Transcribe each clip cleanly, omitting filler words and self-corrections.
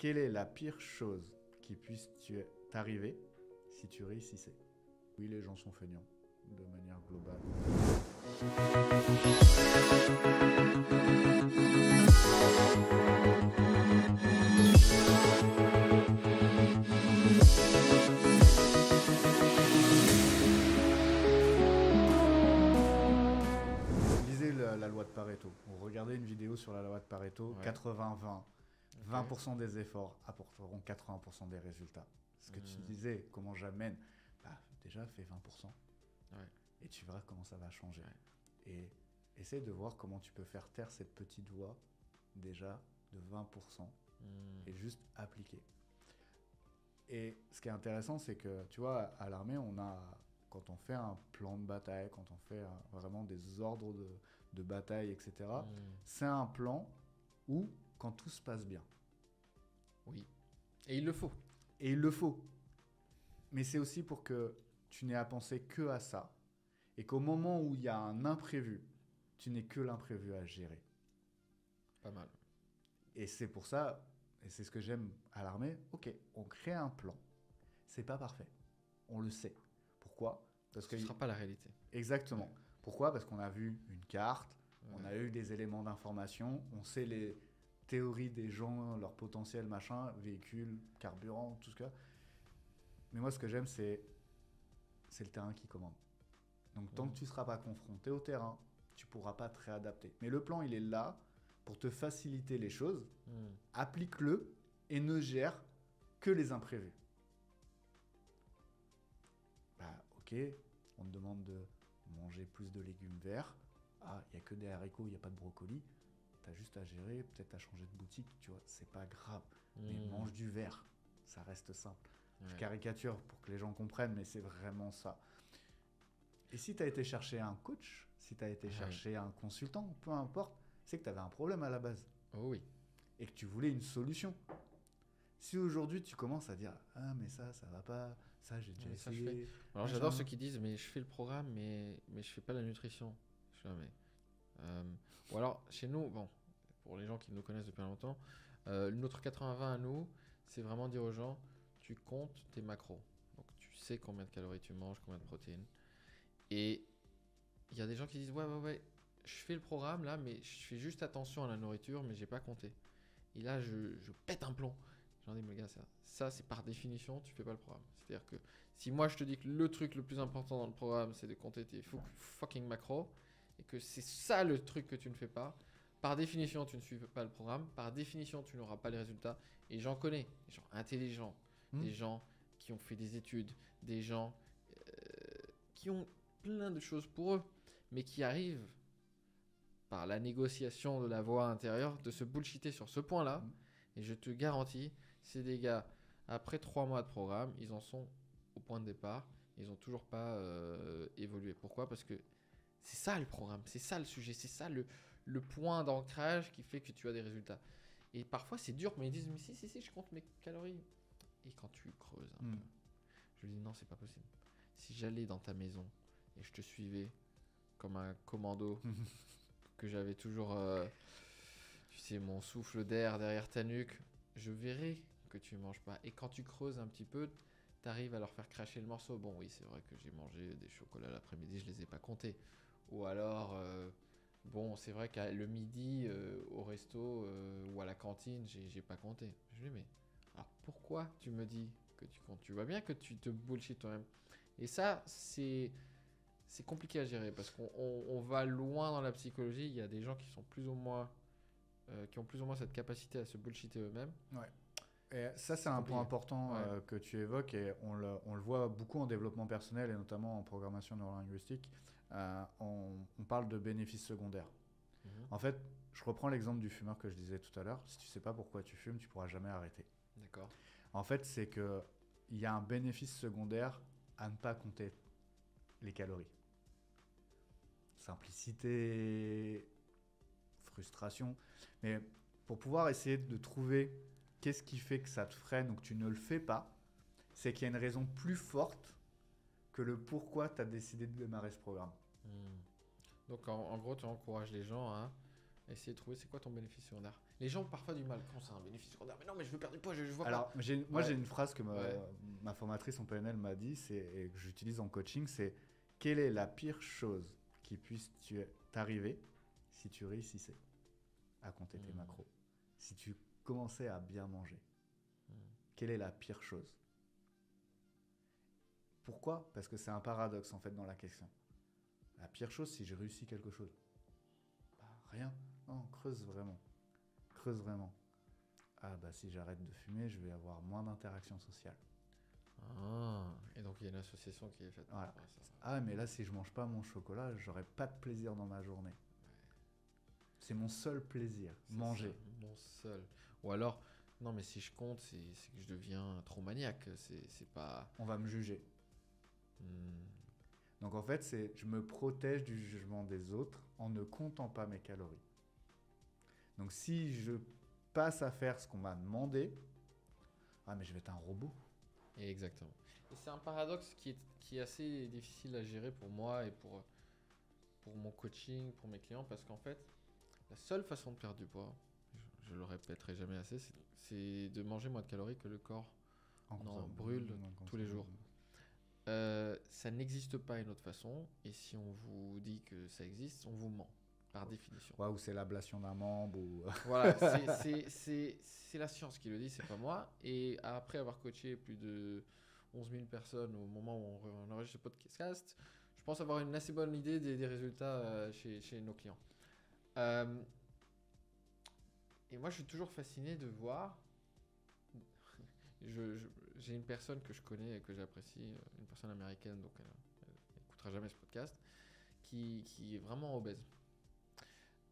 Quelle est la pire chose qui puisse t'arriver si tu réussissais? Oui, les gens sont feignants, de manière globale. Lisez la loi de Pareto. Vous regardez une vidéo sur la loi de Pareto, Ouais. 80-20. Ok. 20% des efforts apporteront 80% des résultats. Ce que tu disais, comment j'amène, déjà fais 20%. Ouais. Et tu verras comment ça va changer. Ouais. Et essaie de voir comment tu peux faire taire cette petite voix déjà de 20% et juste appliquer. Et ce qui est intéressant, c'est que tu vois, à l'armée, quand on fait un plan de bataille, quand on fait vraiment des ordres de bataille, etc., c'est un plan où, quand tout se passe bien. Oui. Et il le faut. Et il le faut. Mais c'est aussi pour que tu n'aies à penser que à ça. Et qu'au moment où il y a un imprévu, tu n'aies que l'imprévu à gérer. Pas mal. Et c'est pour ça, et c'est ce que j'aime à l'armée, ok, on crée un plan. C'est pas parfait. On le sait. Pourquoi? Parce Ce ne sera pas la réalité. Exactement. Ouais. Pourquoi? Parce qu'on a vu une carte, on a eu des éléments d'information, on sait les théories des gens, leur potentiel, machin, véhicules, carburant, tout ce que... Mais moi, ce que j'aime, c'est le terrain qui commande. Donc, tant que tu ne seras pas confronté au terrain, tu ne pourras pas te réadapter. Mais le plan, il est là pour te faciliter les choses. Applique-le et ne gère que les imprévus. Ok, on te demande de manger plus de légumes verts. Ah, il n'y a que des haricots, il n'y a pas de brocoli. Tu as juste à gérer, peut-être à changer de boutique, tu vois, c'est pas grave. Mais mange du vert, ça reste simple. Ouais. Je caricature pour que les gens comprennent, mais c'est vraiment ça. Et si tu as été chercher un coach, si tu as été chercher un consultant, peu importe, c'est que tu avais un problème à la base. Oh oui. Et que tu voulais une solution. Si aujourd'hui tu commences à dire « Ah mais ça va pas, ça j'ai déjà essayé... » Alors j'adore ceux qui disent « Mais je fais le programme, mais je fais pas la nutrition. » Ou alors chez nous, bon, pour les gens qui nous connaissent depuis longtemps, notre 80-20 à nous, c'est vraiment dire aux gens « Tu comptes tes macros. » Donc tu sais combien de calories tu manges, combien de protéines. Et il y a des gens qui disent « Ouais, je fais le programme là, mais je fais juste attention à la nourriture, mais j'ai pas compté. » Et là, je pète un plomb. J'en dis, mais gars, ça c'est par définition, tu fais pas le programme. C'est-à-dire que si moi je te dis que le truc le plus important dans le programme, c'est de compter tes fucking macros, et que c'est ça le truc que tu ne fais pas, par définition, tu ne suis pas le programme, par définition, tu n'auras pas les résultats. Et j'en connais, des gens intelligents, des gens qui ont fait des études, des gens qui ont plein de choses pour eux, mais qui arrivent par la négociation de la voix intérieure de se bullshiter sur ce point-là. Et je te garantis, ces des gars, après 3 mois de programme, ils en sont au point de départ. Ils n'ont toujours pas évolué. Pourquoi? Parce que c'est ça le programme, c'est ça le sujet, c'est ça le point d'ancrage qui fait que tu as des résultats. Et parfois c'est dur, mais ils disent, mais si, je compte mes calories. Et quand tu creuses un peu, je lui dis, non, c'est pas possible. Si j'allais dans ta maison et je te suivais comme un commando, que j'avais toujours... tu sais, mon souffle d'air derrière ta nuque, je verrai que tu ne manges pas. Et quand tu creuses un petit peu, tu arrives à leur faire cracher le morceau. Bon, oui, c'est vrai que j'ai mangé des chocolats l'après-midi, je ne les ai pas comptés. Ou alors, bon, c'est vrai qu'à le midi, au resto ou à la cantine, j'ai pas compté. Je lui dis, mais alors pourquoi tu me dis que tu comptes? Tu vois bien que tu te bullshit toi-même. Et ça, c'est compliqué à gérer parce qu'on va loin dans la psychologie. Il y a des gens qui sont plus ou moins... qui ont plus ou moins cette capacité à se bullshiter eux-mêmes. Ouais. Et ça, c'est un point important que tu évoques et on le voit beaucoup en développement personnel et notamment en programmation neurolinguistique. On parle de bénéfices secondaires. En fait, je reprends l'exemple du fumeur que je disais tout à l'heure. Si tu ne sais pas pourquoi tu fumes, tu ne pourras jamais arrêter. D'accord. En fait, c'est qu'il y a un bénéfice secondaire à ne pas compter les calories. Simplicité, frustration. Mais pour pouvoir essayer de trouver qu'est-ce qui fait que ça te freine ou que tu ne le fais pas, c'est qu'il y a une raison plus forte que le pourquoi tu as décidé de démarrer ce programme. Donc en gros, tu encourages les gens à essayer de trouver c'est quoi ton bénéfice secondaire. Les gens ont parfois du mal quand c'est un bénéfice secondaire. Mais non, mais je veux perdre du poids, je vois pas. Alors, moi, Ouais. j'ai une phrase que Ouais. ma formatrice en PNL m'a dit et que j'utilise en coaching, c'est quelle est la pire chose qui puisse t'arriver si tu réussissais à compter tes macros, si tu commençais à bien manger. Quelle est la pire chose? Pourquoi? Parce que c'est un paradoxe en fait dans la question. La pire chose si je réussis quelque chose. Bah, rien. Non, creuse vraiment. Creuse vraiment. Ah bah si j'arrête de fumer, je vais avoir moins d'interactions sociales. Ah, et donc il y a une association qui est faite. Voilà. Ouais, ça. Ah mais là si je mange pas mon chocolat, j'aurai pas de plaisir dans ma journée. C'est mon seul plaisir, C'est manger. ça, mon seul. Ou alors, non, mais si je compte, c'est que je deviens trop maniaque. C'est pas. On va me juger. Donc en fait, je me protège du jugement des autres en ne comptant pas mes calories. Donc si je passe à faire ce qu'on m'a demandé, ah mais je vais être un robot. Exactement. Et c'est un paradoxe qui est assez difficile à gérer pour moi et pour mon coaching, pour mes clients, parce qu'en fait, la seule façon de perdre du poids, je le répéterai jamais assez, c'est de manger moins de calories que le corps brûle tous les jours. Ça n'existe pas une autre façon, et si on vous dit que ça existe, on vous ment, par définition. Ouais, ou c'est l'ablation d'un membre. Ou... Voilà, c'est la science qui le dit, c'est pas moi. Et après avoir coaché plus de 11 000 personnes au moment où on enregistre ce podcast, je pense avoir une assez bonne idée des résultats chez nos clients. Et moi, je suis toujours fasciné de voir. J'ai une personne que je connais et que j'apprécie, une personne américaine, donc elle n'écoutera jamais ce podcast, qui est vraiment obèse.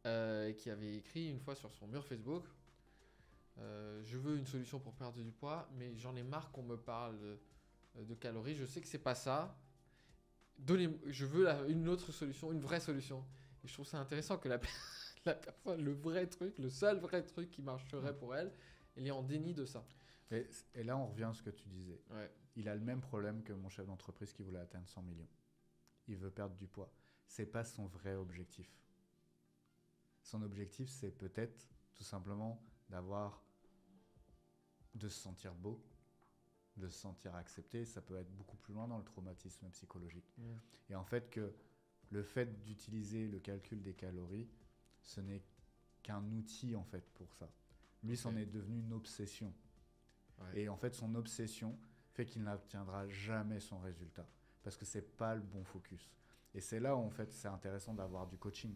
Et qui avait écrit une fois sur son mur Facebook je veux une solution pour perdre du poids, mais j'en ai marre qu'on me parle de calories. Je sais que c'est pas ça. Je veux une autre solution, une vraie solution. Et je trouve ça intéressant que la personne, le vrai truc, le seul vrai truc qui marcherait pour elle, elle est en déni de ça. Et là, on revient à ce que tu disais. Ouais. Il a le même problème que mon chef d'entreprise qui voulait atteindre 100 millions. Il veut perdre du poids. C'est pas son vrai objectif. Son objectif, c'est peut-être tout simplement de se sentir beau, de se sentir accepté. Ça peut être beaucoup plus loin dans le traumatisme psychologique. Et en fait, le fait d'utiliser le calcul des calories, ce n'est qu'un outil en fait pour ça. Lui, c'en est devenu une obsession. Ouais. Et en fait, son obsession fait qu'il n'obtiendra jamais son résultat parce que c'est pas le bon focus. Et c'est là où en fait c'est intéressant d'avoir du coaching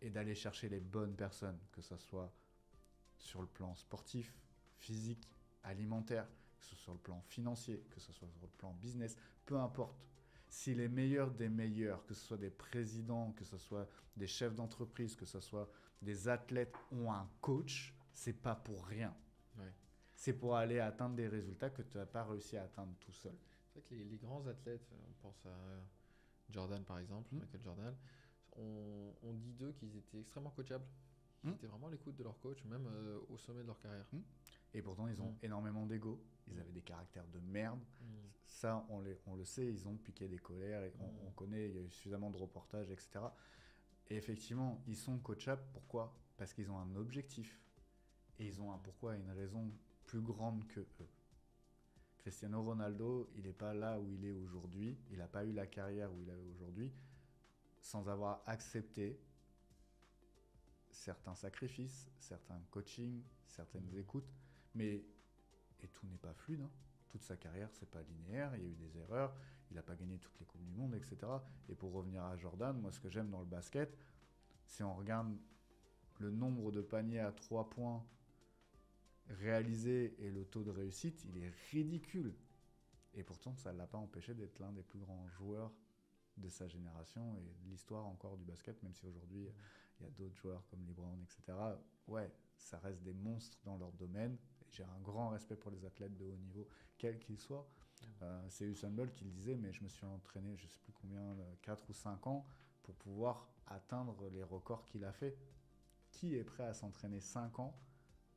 et d'aller chercher les bonnes personnes, que ce soit sur le plan sportif, physique, alimentaire, que ce soit sur le plan financier, que ce soit sur le plan business, peu importe. Si les meilleurs des meilleurs, que ce soit des présidents, que ce soit des chefs d'entreprise, que ce soit des athlètes, ont un coach, c'est pas pour rien. Ouais. C'est pour aller atteindre des résultats que tu n'as pas réussi à atteindre tout seul. C'est vrai que les grands athlètes, on pense à Jordan par exemple, Michael Jordan, on dit d'eux qu'ils étaient extrêmement coachables. Ils étaient vraiment à l'écoute de leur coach, même au sommet de leur carrière. Et pourtant, ils ont énormément d'ego. Ils avaient des caractères de merde. Ça, on le sait, ils ont piqué des colères. Et on connaît, il y a eu suffisamment de reportages, etc. Et effectivement, ils sont coachables. Pourquoi? Parce qu'ils ont un objectif. Et ils ont un pourquoi et une raison plus grande que eux. Cristiano Ronaldo, il n'est pas là où il est aujourd'hui. Il n'a pas eu la carrière où il est aujourd'hui sans avoir accepté certains sacrifices, certains coachings, certaines écoutes, et tout n'est pas fluide. Toute sa carrière, c'est pas linéaire, il y a eu des erreurs, il n'a pas gagné toutes les Coupes du Monde, etc. Et pour revenir à Jordan, moi ce que j'aime dans le basket, si on regarde le nombre de paniers à 3 points réalisés et le taux de réussite, il est ridicule. Et pourtant, ça ne l'a pas empêché d'être l'un des plus grands joueurs de sa génération et de l'histoire encore du basket, même si aujourd'hui il y a d'autres joueurs comme LeBron, etc. Ouais, ça reste des monstres dans leur domaine. J'ai un grand respect pour les athlètes de haut niveau, quels qu'ils soient. C'est Usain Bolt qui le disait, mais je me suis entraîné, je ne sais plus combien, 4 ou 5 ans, pour pouvoir atteindre les records qu'il a fait. Qui est prêt à s'entraîner 5 ans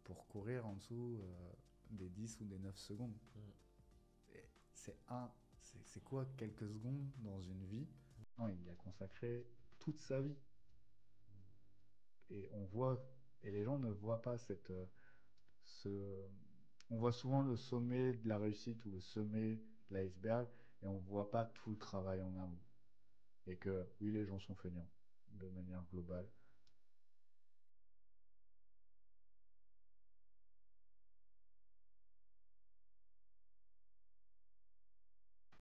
pour courir en dessous des 10 ou des 9 secondes? C'est quoi quelques secondes dans une vie? Non, il y a consacré toute sa vie. Et on voit, et les gens ne voient pas ce, on voit souvent le sommet de la réussite ou le sommet de l'iceberg et on voit pas tout le travail en amont. Et que oui, les gens sont feignants de manière globale.